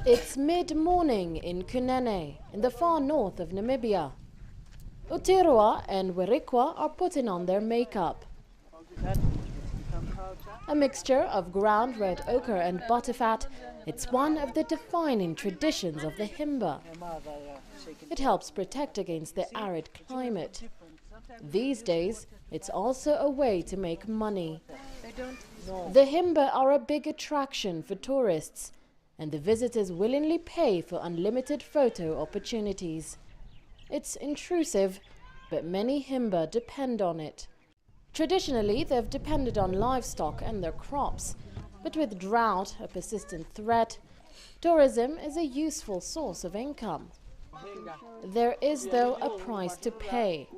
It's mid-morning in Kunene, in the far north of Namibia. Utirua and Werikwa are putting on their makeup. A mixture of ground red ochre and butterfat, it's one of the defining traditions of the Himba. It helps protect against the arid climate. These days, it's also a way to make money. The Himba are a big attraction for tourists, and the visitors willingly pay for unlimited photo opportunities. It's intrusive, but many Himba depend on it. Traditionally, they've depended on livestock and their crops, but with drought a persistent threat, tourism is a useful source of income. There is, though, a price to pay: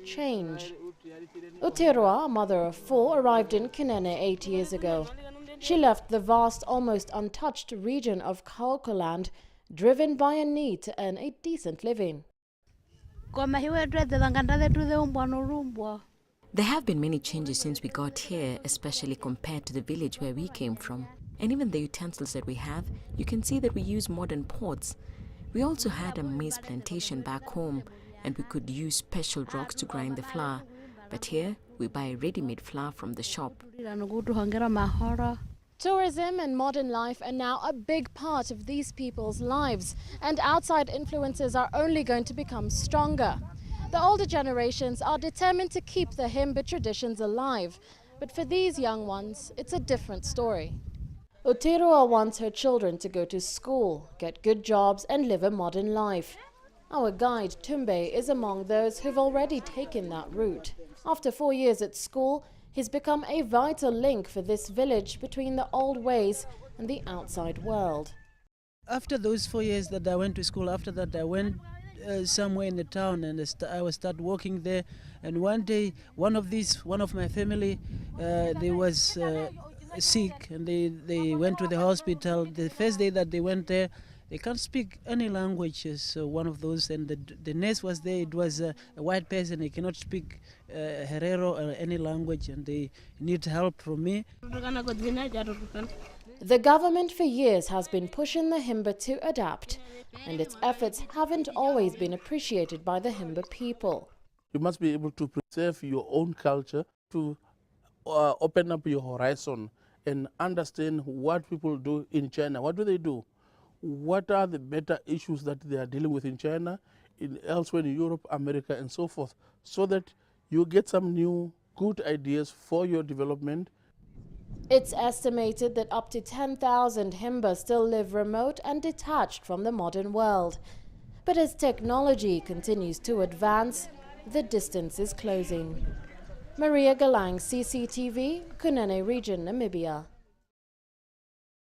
change. Utirua, a mother of 4, arrived in Kunene 8 years ago. She left the vast, almost untouched region of Kaokoland, driven by a need to earn a decent living. There have been many changes since we got here, especially compared to the village where we came from. And even the utensils that we have, you can see that we use modern pots. We also had a maize plantation back home, and we could use special rocks to grind the flour. But here, we buy ready-made flour from the shop. Tourism and modern life are now a big part of these people's lives, and outside influences are only going to become stronger. The older generations are determined to keep the Himba traditions alive, but for these young ones, it's a different story. Utirua wants her children to go to school, get good jobs and live a modern life. Our guide, Tumbe, is among those who've already taken that route. After 4 years at school, he's become a vital link for this village between the old ways and the outside world. After those 4 years that I went to school, after that I went somewhere in the town and I was start working there. And one day, one of my family, they was sick, and they went to the hospital. The first day that they went there, they can't speak any languages. So one of those, and the nurse was there. It was a white person. He cannot speak Herero or any language, and they need help from me. The government for years has been pushing the Himba to adapt, and its efforts haven't always been appreciated by the Himba people. You must be able to preserve your own culture, to open up your horizon and understand what people do in China. What do they do? What are the better issues that they are dealing with in China, elsewhere in Europe, America, and so forth, so that you get some new good ideas for your development. It's estimated that up to 10,000 Himba still live remote and detached from the modern world. But as technology continues to advance, the distance is closing. Maria Galang, CCTV, Kunene Region, Namibia.